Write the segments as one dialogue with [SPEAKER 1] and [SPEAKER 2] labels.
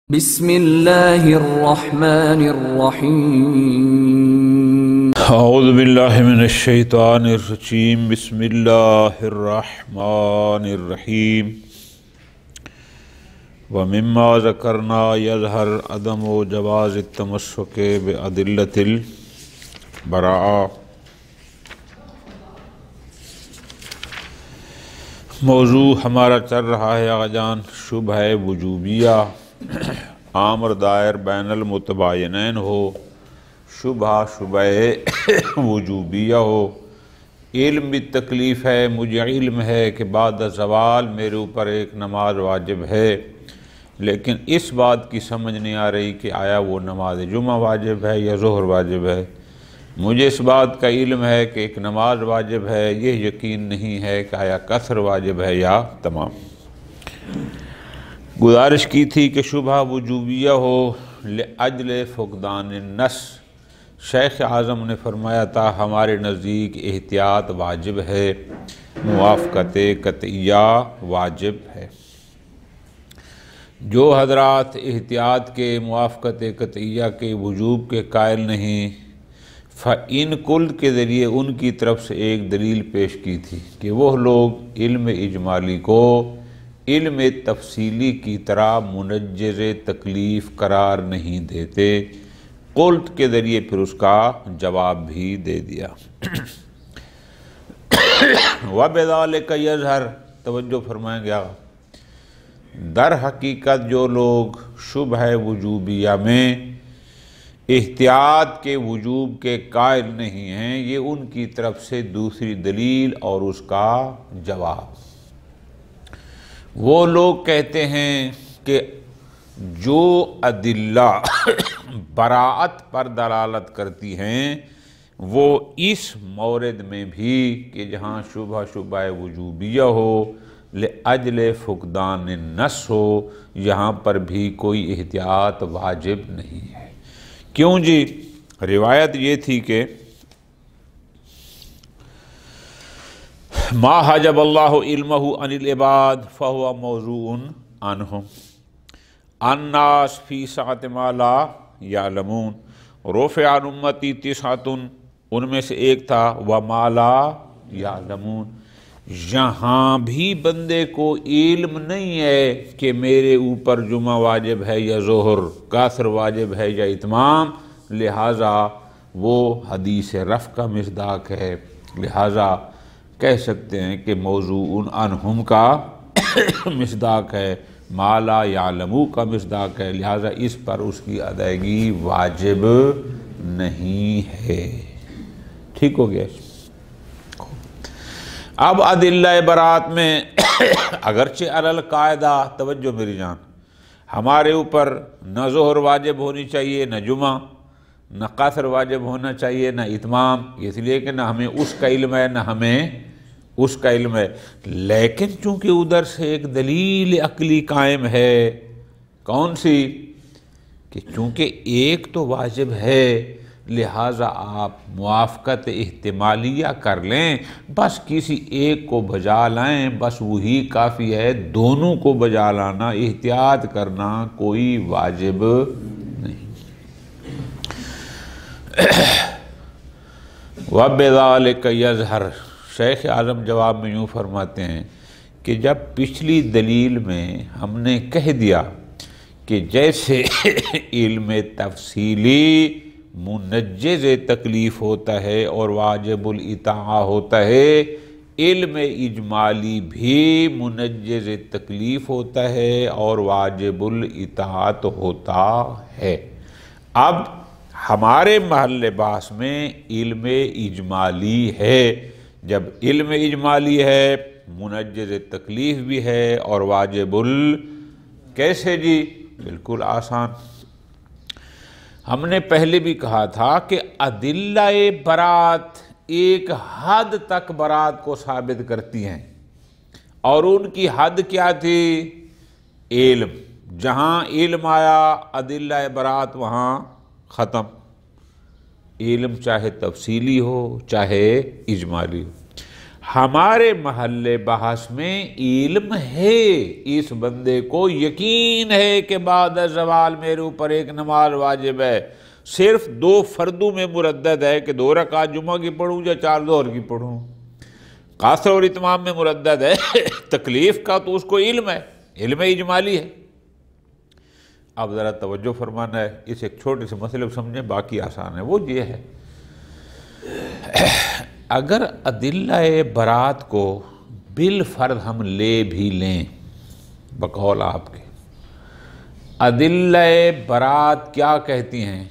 [SPEAKER 1] بسم اللہ الرحمن الرحیم
[SPEAKER 2] اعوذ باللہ من الشیطان الرجیم بسم اللہ الرحمن الرحیم ومما ذکرنا یظہر عدم و جواز التمسک بأدلة البراء۔ موضوع ہمارا چل رہا ہے آجان شبہ وجوبیہ، عامر دائر بین المتباینین ہو، شبہ وجوبیہ ہو۔ علم بالتکلیف ہے، مجھے علم ہے کہ بعد زوال میرے اوپر ایک نماز واجب ہے، لیکن اس بات کی سمجھ نہیں آ رہی کہ آیا وہ نماز جمعہ واجب ہے یا ظہر واجب ہے۔ مجھے اس بات کا علم ہے کہ ایک نماز واجب ہے، یہ یقین نہیں ہے کہ آیا قصر واجب ہے یا تمام۔ گزارش کی تھی کہ شبہ وجوبیہ ہو لأجل فقدان النص۔ شیخ اعظم نے فرمایا تھا ہمارے نزدیک احتیاط واجب ہے، موافقت قطعیہ واجب ہے۔ جو حضرات احتیاط کے، موافقت قطعیہ کے وجوب کے قائل نہیں، فإن قلت کے ذریعے ان کی طرف سے ایک دلیل پیش کی تھی کہ وہ لوگ علم اجمالی کو علم تفصیلی کی طرح منجز تکلیف قرار نہیں دیتے۔ قلت کے ذریعے پھر اس کا جواب بھی دے دیا۔ وَبِذَلِكَ يَظْهَرُ، توجہ فرمائیں گے آقا، در حقیقت جو لوگ شبہ وجوبیہ میں احتیاط کے وجوب کے قائل نہیں ہیں، یہ ان کی طرف سے دوسری دلیل اور اس کا جواب۔ وہ لوگ کہتے ہیں کہ جو ادلہ براعت پر دلالت کرتی ہیں وہ اس مورد میں بھی کہ جہاں شبہ وجوبیہ ہو لأجل فقدان النص ہو، یہاں پر بھی کوئی احتیاط واجب نہیں ہے۔ کیوں جی؟ روایت یہ تھی کہ ما حجب اللہ علمہ عن العباد فہو موضوع عنہم، الناس فی سعۃ ما لا یعلمون، رفع عن امتی تسعۃ، ان میں سے ایک تھا وما لا یعلمون۔ یہاں بھی بندے کو علم نہیں ہے کہ میرے اوپر جمعہ واجب ہے یا ظہر، قصر واجب ہے یا اتمام، لہٰذا وہ حدیث رفع کا مصداق ہے، لہٰذا کہہ سکتے ہیں کہ موضوع عنہم کا مصداق ہے، ما لا یعلمو کا مصداق ہے، لہٰذا اس پر اس کی ادائیگی واجب نہیں ہے۔ ٹھیک ہو گیا؟ اب ادلہ برات میں اگرچہ علی القاعدہ، توجہ میری جان، ہمارے اوپر نہ ظہر واجب ہونی چاہیے، نہ جمعہ، نہ قصر واجب ہونا چاہیے، نہ اتمام، اس لیے کہ نہ ہمیں اس کا علم ہے نہ ہمیں اس کا علم ہے، لیکن چونکہ ادھر سے ایک دلیل عقلی قائم ہے، کون سی؟ کہ چونکہ ایک تو واجب ہے، لہٰذا آپ موافقت احتمالیہ کر لیں، بس کسی ایک کو بجا لائیں، بس وہی کافی ہے، دونوں کو بجا لانا، احتیاط کرنا کوئی واجب نہیں۔ وَبِذَلِكَ يَظْهَرُ، شیخ اعظم جواب میں یوں فرماتے ہیں کہ جب پچھلی دلیل میں ہم نے کہہ دیا کہ جیسے علم تفصیلی منجز تکلیف ہوتا ہے اور واجب الاطاعہ ہوتا ہے، علم اجمالی بھی منجز تکلیف ہوتا ہے اور واجب الاطاعت ہوتا ہے۔ اب ہمارے محل بحث میں علم اجمالی ہے، جب علم اجمالی ہے منجز تکلیف بھی ہے اور واجب کیسے جی؟ بالکل آسان۔ ہم نے پہلے بھی کہا تھا کہ ادلہ برات ایک حد تک برات کو ثابت کرتی ہیں، اور ان کی حد کیا تھی؟ علم۔ جہاں علم آیا ادلہ برات وہاں ختم، علم چاہے تفصیلی ہو چاہے اجمالی ہو۔ ہمارے محل بحث میں علم ہے، اس بندے کو یقین ہے کہ بعد زوال میرے اوپر ایک نماز واجب ہے، صرف 2 فردوں میں مردد ہے کہ 2 رکعت جمعہ کی پڑھوں یا 4 ظہر کی پڑھوں، قصر اور اتمام میں مردد ہے، تکلیف کا تو اس کو علم ہے، علم اجمالی ہے۔ اب ذرا توجہ فرمانا ہے، اس ایک چھوٹے سے مسئلے کو سمجھیں، باقی آسان ہے۔ وہ یہ ہے، اگر ادلہ برات کو بالفرض ہم لے بھی لیں، بقول آپ کے ادلہ برات کیا کہتی ہیں؟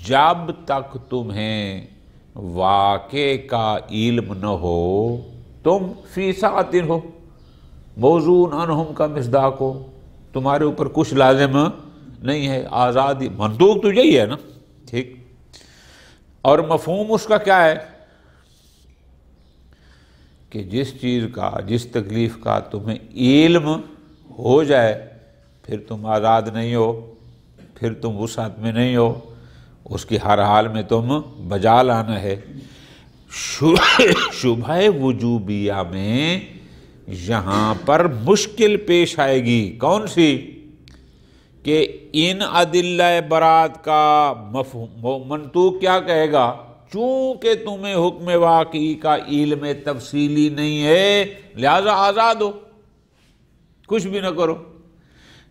[SPEAKER 2] جب تک تمہیں واقع کا علم نہ ہو تم فی ساعت ہو، موزون عنہم کا مصداق ہو، تمہارے اوپر کچھ لازم نہیں ہے، آزادی، منطوق تو یہی ہے نا، ٹھیک۔ اور مفہوم اس کا کیا ہے کہ جس چیز کا، جس تکلیف کا تمہیں علم ہو جائے پھر تم آزاد نہیں ہو، پھر تم وسعت میں نہیں ہو، اس کی ہر حال میں تم بجا لانا ہے۔ شبہ وجوبیہ میں یہاں پر مشکل پیش آئے گی، کون سی؟ کہ ان ادلہ برات کا منطوق کیا کہے گا؟ چونکہ تمہیں حکم واقعی کا علم تفصیلی نہیں ہے لہذا آزاد ہو، کچھ بھی نہ کرو۔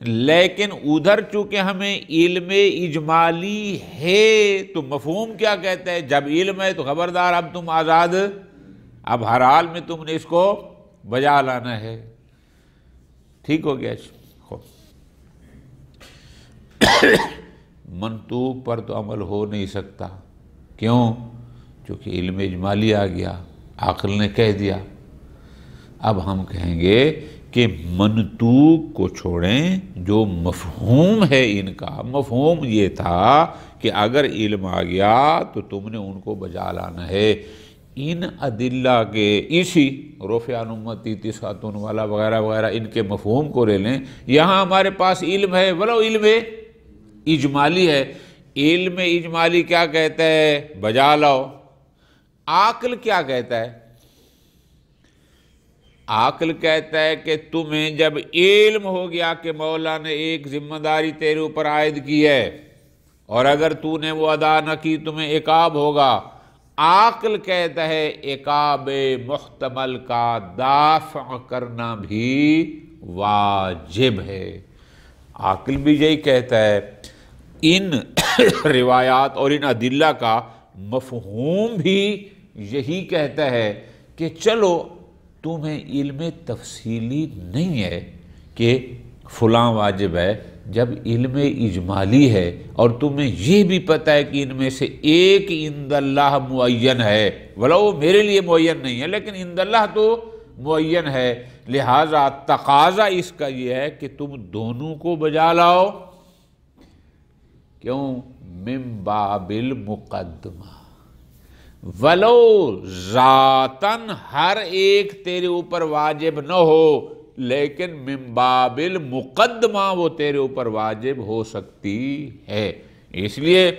[SPEAKER 2] لیکن ادھر چونکہ ہمیں علم اجمالی ہے تو مفہوم کیا کہتا ہے؟ جب علم ہے تو خبردار اب تم آزاد، اب ہر حال میں تم نے اس کو بجا لانا ہے۔ ٹھیک ہو گیا؟ منطوق پر تو عمل ہو نہیں سکتا، کیوں؟ چونکہ علم اجمالی آ گیا، عقل نے کہہ دیا۔ اب ہم کہیں گے کہ منطوق کو چھوڑیں، جو مفہوم ہے ان کا، مفہوم یہ تھا کہ اگر علم آ گیا تو تم نے ان کو بجا لانا ہے۔ ان ادلہ کے اسی رفع عن امتی تسعۃ والا وغیرہ وغیرہ ان کے مفہوم کو لے لیں، یہاں ہمارے پاس علم ہے، ولو علم اجمالی ہے۔ علم اجمالی کیا کہتا ہے؟ بجا لاؤ۔ عقل کیا کہتا ہے؟ عقل کہتا ہے کہ تمہیں جب علم ہو گیا کہ مولا نے ایک ذمہ داری تیرے اوپر عائد کی ہے اور اگر تو نے وہ ادا نہ کی تمہیں عقاب ہوگا، عقل کہتا ہے عقاب محتمل کا دافع کرنا بھی واجب ہے۔ عقل بھی یہی کہتا ہے۔ ان روایات اور ان ادلہ کا مفہوم بھی یہی کہتا ہے کہ چلو تمہیں علم تفصیلی نہیں ہے کہ فلاں واجب ہے، جب علم اجمالی ہے اور تمہیں یہ بھی پتہ ہے کہ ان میں سے ایک عند اللہ معین ہے، ولو وہ میرے لیے معین نہیں ہے لیکن عند اللہ تو معین ہے، لہٰذا تقاضا اس کا یہ ہے کہ تم دونوں کو بجا لاؤ۔ کیوں؟ من باب المقدمہ، ولو ذاتاً ہر ایک تیرے اوپر واجب نہ ہو لیکن من باب المقدمہ وہ تیرے اوپر واجب ہو سکتی ہے۔ اس لیے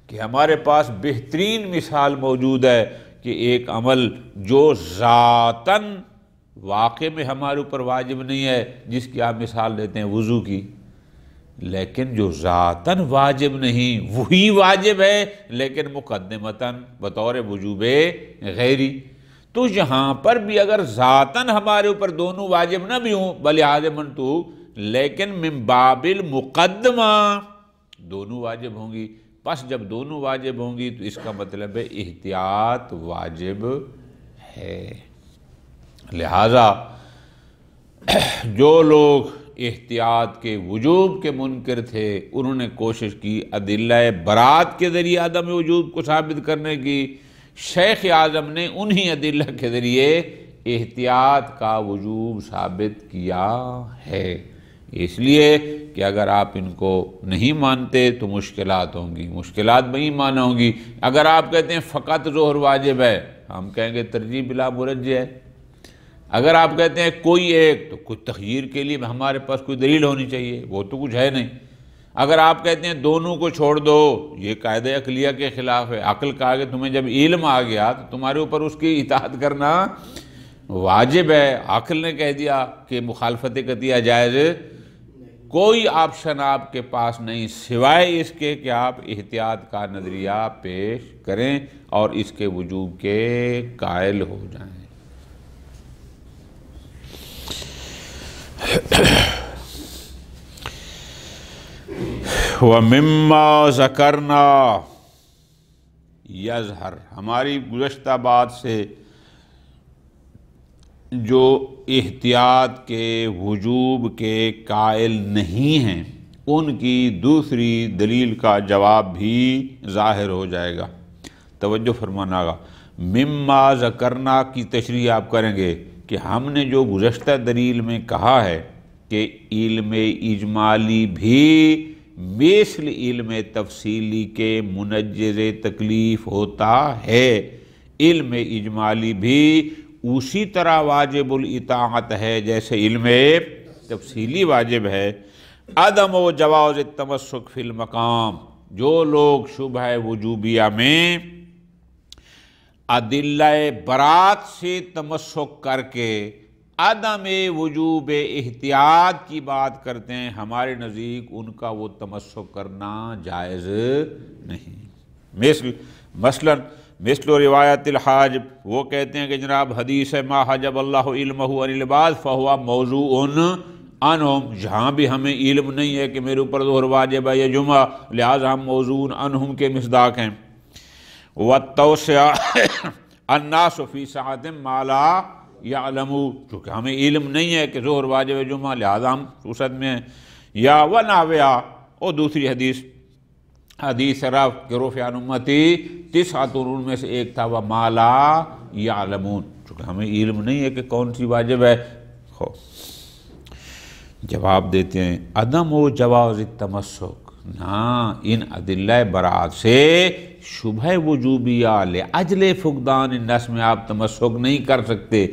[SPEAKER 2] کہ ہمارے پاس بہترین مثال موجود ہے کہ ایک عمل جو ذاتاً واقع میں ہمارے اوپر واجب نہیں ہے، جس کی آپ مثال دیتے ہیں وضو کی، لیکن جو ذاتاً واجب نہیں وہی واجب ہے لیکن مقدمتاً بطور وجوب غیری۔ تو یہاں پر بھی اگر ذاتاً ہمارے اوپر دونوں واجب نہ بھی ہوں بلحاظ منطوق لیکن من باب المقدمہ دونوں واجب ہوں گی، پس جب دونوں واجب ہوں گی تو اس کا مطلب ہے احتیاط واجب ہے۔ لہذا جو لوگ احتیاط کے وجوب کے منکر تھے انہوں نے کوشش کی ادلہ برات کے ذریعے عدم وجوب کو ثابت کرنے کی، شیخ اعظم نے انہی ادلہ کے ذریعے احتیاط کا وجوب ثابت کیا ہے۔ اس لیے کہ اگر آپ ان کو نہیں مانتے تو مشکلات ہوں گی، مشکلات بہی مانا ہوں گی۔ اگر آپ کہتے ہیں فقط ظہر واجب ہے، ہم کہیں گے ترجیح بلا مرجح ہے۔ اگر آپ کہتے ہیں کوئی ایک، تو کچھ تخییر کے لیے ہمارے پاس کوئی دلیل ہونی چاہیے، وہ تو کچھ ہے نہیں۔ اگر آپ کہتے ہیں دونوں کو چھوڑ دو، یہ قاعدہ عقلیہ کے خلاف ہے۔ عقل کہا کہ تمہیں جب علم آ گیا تو تمہارے اوپر اس کی اطاعت کرنا واجب ہے۔ عقل نے کہہ دیا کہ مخالفت قطعیہ جائز، کوئی آپشن آپ کے پاس نہیں سوائے اس کے کہ آپ احتیاط کا نظریہ پیش کریں اور اس کے وجوب کے قائل ہو جائیں۔ وَمِمَّا ذَكَرْنَا يَظْهَرُ، ہماری گزشتہ بات سے جو احتیاط کے وجوب کے قائل نہیں ہیں ان کی دوسری دلیل کا جواب بھی ظاہر ہو جائے گا۔ توجہ فرمانا گا، مما ذکرنا کی تشریح آپ کریں گے کہ ہم نے جو گزشتہ دلیل میں کہا ہے کہ علم اجمالی بھی مثل علم تفصیلی کے منجز تکلیف ہوتا ہے، علم اجمالی بھی اسی طرح واجب الاطاعت ہے جیسے علم تفصیلی واجب ہے۔ عدم و جواز التمسک فی المقام، جو لوگ شبہ وجوبیہ میں ادلہ برات سے تمسک کر کے عدم وجوب احتیاط کی بات کرتے ہیں، ہمارے نزدیک ان کا وہ تمسک کرنا جائز نہیں۔ مثل روایت الحاجب، وہ کہتے ہیں کہ جناب حدیث ہے ما حجب اللہ علمہ عن العباد فہو موضوع عنہم، جہاں بھی ہمیں علم نہیں ہے کہ میرے اوپر ظہر واجب ہے یا جمعہ، لہٰذا ہم موضوع عنہم کے مصداق ہیں۔ وَالتَّوْسِعَ النَّاسُ فِي سَعَةٍ مَا لَا يَعْلَمُونَ، چونکہ ہمیں علم نہیں ہے کہ ظہر واجب ہے جمعہ، لہٰذا ہم وسعت میں ہیں۔ یا وَنَاوِعَ، اور دوسری حدیث رف کہ رفع عن امتی تسعۃ، ان میں سے ایک تھا وَمَا لَا يَعْلَمُونَ، چونکہ ہمیں علم نہیں ہے کہ کون سی واجب ہے۔ جواب دیتے ہیں عدم و جواز التمسک، نہ ان ادلہ برات سے شبہ وجوبیہ لأجل فقدان النص میں آپ تمسک نہیں کر سکتے۔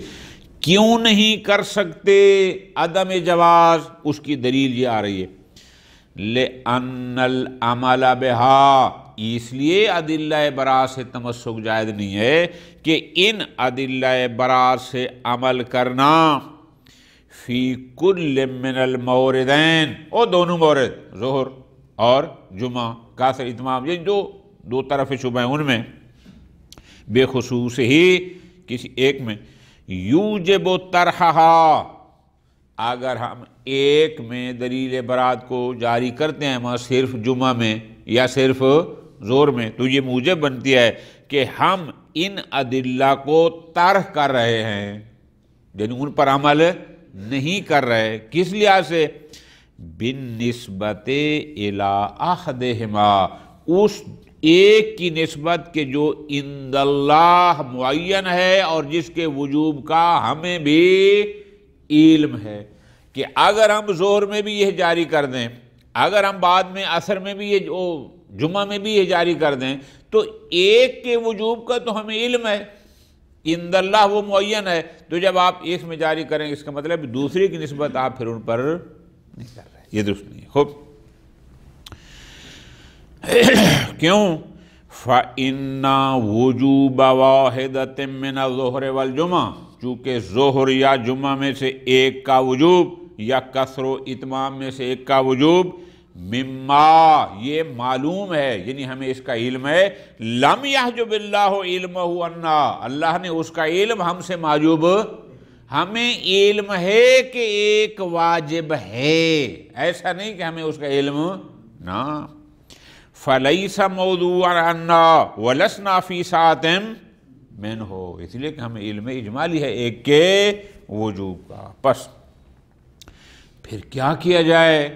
[SPEAKER 2] کیوں نہیں کر سکتے عدم جواز؟ اس کی دلیل یہ آ رہی ہے لأن العمل بها، اس لیے ادلہ برات سے تمسک جائز نہیں ہے کہ ان ادلہ برات سے عمل کرنا فی کل من الموردین، اور دونوں مورد ظہر اور جمعہ کاثر اتمام، یہ جو دو طرف شبہ ہیں ان میں بے خصوص ہی کسی ایک میں یوجب طرحہا، اگر ہم ایک میں دلیل برات کو جاری کرتے ہیں وہاں صرف جمعہ میں یا صرف ظہر میں، تو یہ موجب بنتی ہے کہ ہم ان ادلہ کو طرح کر رہے ہیں، یعنی ان پر عمل نہیں کر رہے۔ کس لحاظ سے؟ بالنسبت الی احدہما، اس ایک کی نسبت کے جو عند اللہ معین ہے اور جس کے وجوب کا ہمیں بھی علم ہے، کہ اگر ہم ظہر میں بھی یہ جاری کر دیں، اگر ہم بعد میں عصر میں بھی یہ جمعہ میں بھی یہ جاری کر دیں، تو ایک کے وجوب کا تو ہمیں علم ہے، عند اللہ وہ معین ہے، تو جب آپ ایک میں جاری کریں اس کا مطلب دوسرے کی نسبت آپ پھر ان پر نہیں کر رہے، یہ درست نہیں ہے۔ خوب، کیوں؟ فَإِنَّ وُجُوبَ وَاحِدَةٍ مِّنَ الظُّهْرِ وَالْجُمْعَةِ، چونکہ ظہر یا جمعہ میں سے ایک کا وجوب یا کثر و اتمام میں سے ایک کا وجوب، مما، یہ معلوم ہے، یعنی ہمیں اس کا علم ہے، لم یحجب اللہ علمہ عنا، اللہ نے اس کا علم ہم سے محجوب، ہمیں علم ہے کہ ایک واجب ہے، ایسا نہیں کہ ہمیں اس کا علم نہ۔ فَلَيْسَ مَوْضُوعًا عَنَّا وَلَسْنَا فِي سَاعَةٍ مِّنْهُ، اس لیے کہ ہمیں علم اجمالی ہے ایک کے وجوب کا۔ پس پھر کیا کیا جائے؟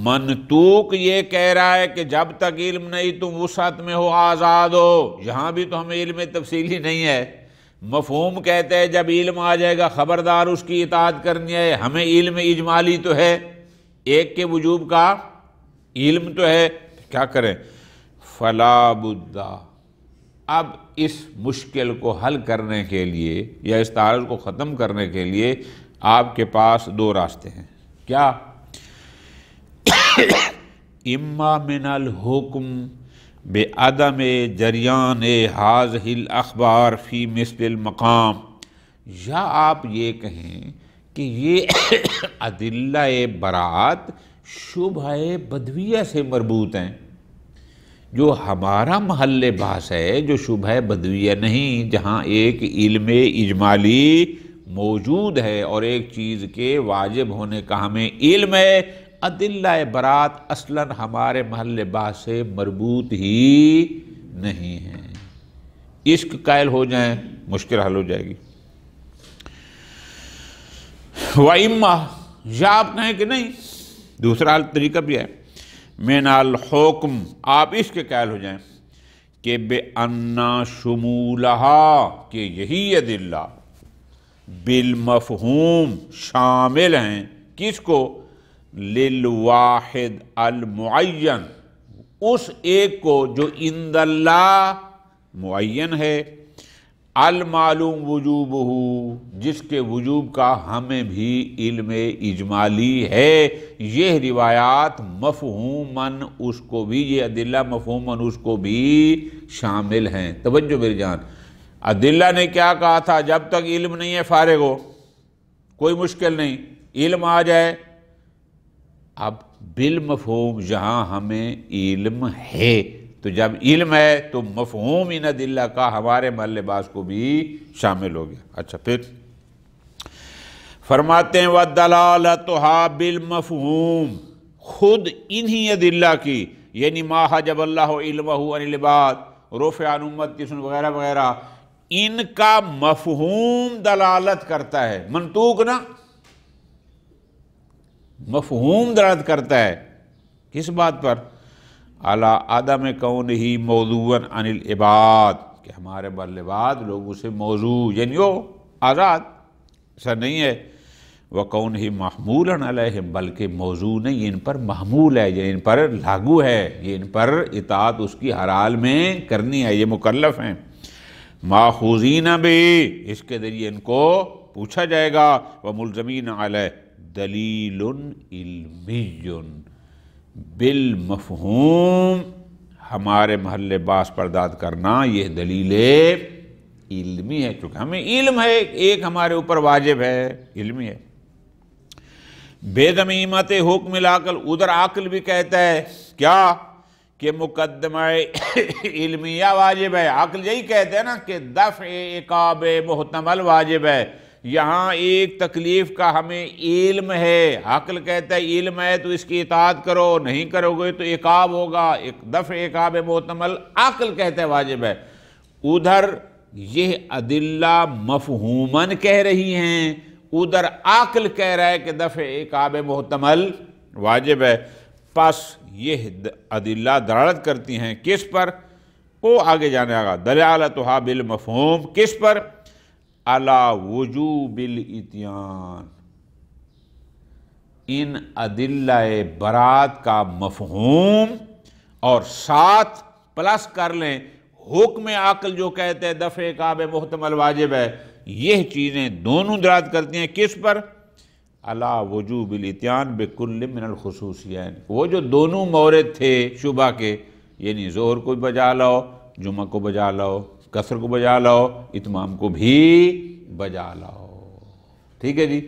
[SPEAKER 2] منطوق یہ کہہ رہا ہے کہ جب تک علم نہیں تم وسعت میں ہو، آزاد ہو، یہاں بھی تو ہمیں علم تفصیلی نہیں ہے۔ مفہوم کہتا ہے جب علم آ جائے گا خبردار اس کی اطاعت کرنی ہے، ہمیں علم اجمالی تو ہے، ایک کے وجوب کا علم تو ہے، کیا کریں؟ فلا بد، اب اس مشکل کو حل کرنے کے لیے یا اس تعارض کو ختم کرنے کے لیے آپ کے پاس دو راستے ہیں۔ کیا؟ اما من الحکم بعدم جریان هذه الاخبار فی مثل المقام، یا آپ یہ کہیں کہ یہ ادلہ برات شبہ بدویہ سے مربوط ہیں، جو ہمارا محل بحث ہے جو شبہ بدویہ نہیں، جہاں ایک علم اجمالی موجود ہے اور ایک چیز کے واجب ہونے کا ہمیں علم ہے، ادلہ برات اصلاً ہمارے محل بحث سے مربوط ہی نہیں ہیں۔ عشق قائل ہو جائیں مشکل حل ہو جائے گی۔ وَإِمَّا، یا آپ کہیں کہ نہیں، دوسرا طریقہ بھی ہے، من الحکم، آپ اس کے قائل ہو جائیں کہ بِأَنَّ شُمُولَهَا، کہ یہی ادلہ بالمفہوم شامل ہیں، کس کو؟ للواحد المعین، اس ایک کو جو عند اللہ معین ہے، المعلوم وجوبہ، جس کے وجوب کا ہمیں بھی علم اجمالی ہے۔ یہ روایات مفہوماً اس کو بھی، یہ ادلہ مفہوماً اس کو بھی شامل ہیں۔ توجہ میری جان، ادلہ نے کیا کہا تھا؟ جب تک علم نہیں ہے فارغ ہو، کوئی مشکل نہیں، علم آ جائے۔ اب بالمفہوم جہاں ہمیں علم ہے، تو جب علم ہے تو مفہوم ان ادلہ کا ہمارے محل بحث کو بھی شامل ہو گیا۔ اچھا، پھر فرماتے ہیں وَدَلَالَتُهَا بِالْمَفْهُومِ، خود انہی ادلہ کی، یعنی ما حجب اللہ علمہ عن العباد، رفع عن امتی وغیرہ وغیرہ، ان کا مفہوم دلالت کرتا ہے، منطوق نا، مفہوم دلالت کرتا ہے کس بات پر؟ علی عدم کونہ موضوعا عن العباد، کہ ہمارے بعد لوگوں سے موضوع، یعنی وہ آزاد، ایسا نہیں ہے، وَقَوْنِهِ مَحْمُولًا عَلَيْهِمْ، بلکہ موضوع نہیں، ان پر محمول ہے، یہ ان پر لاگو ہے، یہ ان پر اطاعت اس کی ہر حال میں کرنی ہے، یہ مکلف ہیں۔ ماخوذین بہ، اس کے ذریعے ان کو پوچھا جائے گا، وَمُلْزَمِينَ عَلَيْهِ، دلیل علمی، بالمفہوم، ہمارے محل بحث پرداد کرنا یہ دلیل علمی ہے، کیونکہ ہمیں علم ہے، ایک ہمارے اوپر واجب ہے، علمی ہے۔ بے ضمیمت حکم العقل، ادھر عقل بھی کہتا ہے کیا کہ مقدمہ علمیہ واجب ہے، عقل یہی کہتے ہیں نا کہ دفع عقاب محتمل واجب ہے، یہاں ایک تکلیف کا ہمیں علم ہے، عقل کہتا ہے علم ہے تو اس کی اطاعت کرو، نہیں کرو گے تو عقاب ہوگا، دفع عقاب محتمل عقل کہتا ہے واجب ہے۔ ادھر یہ ادلہ مفہوماً کہہ رہی ہیں، ادھر عقل کہہ رہا ہے کہ دفع عقاب محتمل واجب ہے۔ پس یہ ادلہ دلالت کرتی ہیں کس پر؟ وہ آگے جانے گا، دلالتھا بالمفہوم، کس پر؟ علی وجوب الاتیان، ان ادلہ برات کا مفہوم اور ساتھ پلس کر لیں حکم عقل جو کہتے ہیں دفع عقاب محتمل واجب ہے، یہ چیزیں دونوں دلالت کرتی ہیں کس پر؟ علی وجوب الاتیان بکل من الخصوصیین، وہ جو دونوں مورد تھے شبہ کے، یعنی ظہر کو بجا لاؤ، جمعہ کو بجا لاؤ، قصر کو بجا لاؤ، اتمام کو بھی بجا لاؤ، ٹھیک ہے جی،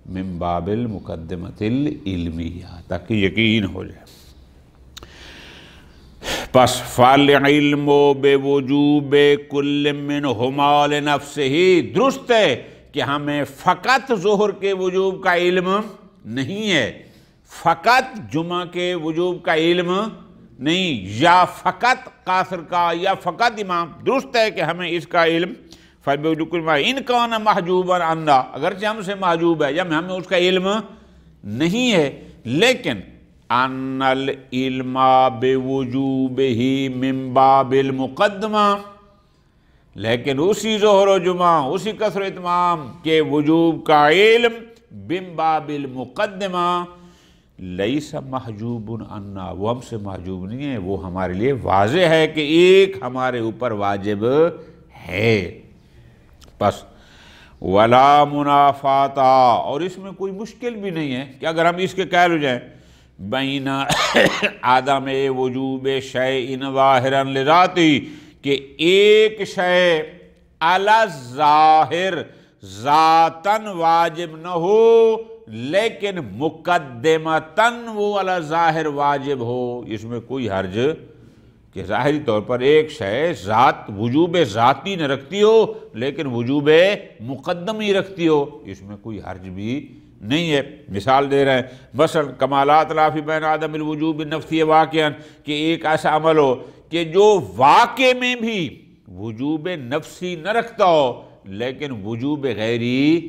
[SPEAKER 2] من باب المقدمۃ العلمیہ، تاکہ یقین ہو جائے۔ پس فالعلم بوجوب کل منہما لنفسہ، درست ہے کہ ہمیں فقط ظہر کے وجوب کا علم نہیں ہے، فقط جمعہ کے وجوب کا علم نہیں، یا فقط قاصر کا، یا فقط امام، درست ہے کہ ہمیں اس کا علم ان کان محجوبا عنا، اگرچہ ہم سے محجوب ہے یا ہمیں اس کا علم نہیں ہے، لیکن ان العلم بوجوبہ من باب المقدمہ، لیکن اسی ظہر و جمعہ، اسی قصر و اتمام کے وجوب کا علم من باب المقدمہ لیس محجوب عنا، وہ ہم سے محجوب نہیں ہے، وہ ہمارے لیے واضح ہے کہ ایک ہمارے اوپر واجب ہے۔ پس ولا منافاتا، اور اس میں کوئی مشکل بھی نہیں ہے کہ اگر ہم اس کے قائل ہو جائیں بین عدم وجوب شیء ظاہرا لذاتی، کہ ایک شے علی ظاہر ذاتاً واجب نہ ہو لیکن مقدمتاً وہ علی ظاہر واجب ہو، اس میں کوئی حرج کہ ظاہری طور پر ایک شے ذات وجوب ذاتی نہ رکھتی ہو لیکن وجوب مقدمی رکھتی ہو، اس میں کوئی حرج بھی نہیں ہے۔ مثال دے رہے ہیں، مثلا کمالات لا فی بین عدم الوجوب النفسی واقعاً، کہ ایک ایسا عمل ہو کہ جو واقع میں بھی وجوب نفسی نہ رکھتا ہو لیکن وجوب غیری،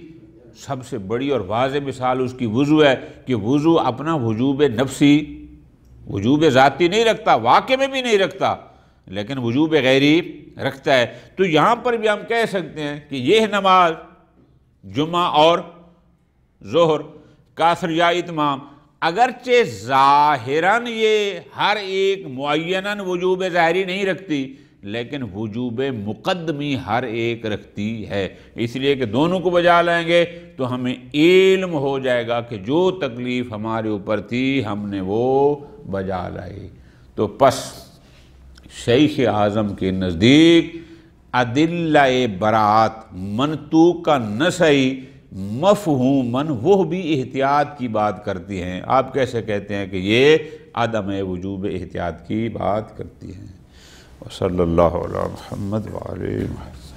[SPEAKER 2] سب سے بڑی اور واضح مثال اس کی وضو ہے کہ وضو اپنا وجوب نفسی وجوب ذاتی نہیں رکھتا، واقع میں بھی نہیں رکھتا لیکن وجوب غیری رکھتا ہے۔ تو یہاں پر بھی ہم کہہ سکتے ہیں کہ یہ نماز جمعہ اور ظہر کا اثر یا اتمام اگرچہ ظاہراً یہ ہر ایک معیناً وجوب ظاہری نہیں رکھتی لیکن وجوب مقدمی ہر ایک رکھتی ہے، اس لیے کہ دونوں کو بجا لیں گے تو ہمیں علم ہو جائے گا کہ جو تکلیف ہمارے اوپر تھی ہم نے وہ بجا لائی۔ تو پس شیخ اعظم کے نزدیک ادلہ براءت منطوق کا نسئی مفہوماً وہ بھی احتیاط کی بات کرتی ہیں۔ آپ کیسے کہتے ہیں کہ یہ عدم وجوب احتیاط کی بات کرتی ہیں؟ وصلی اللہ علی محمد وعلی محمد۔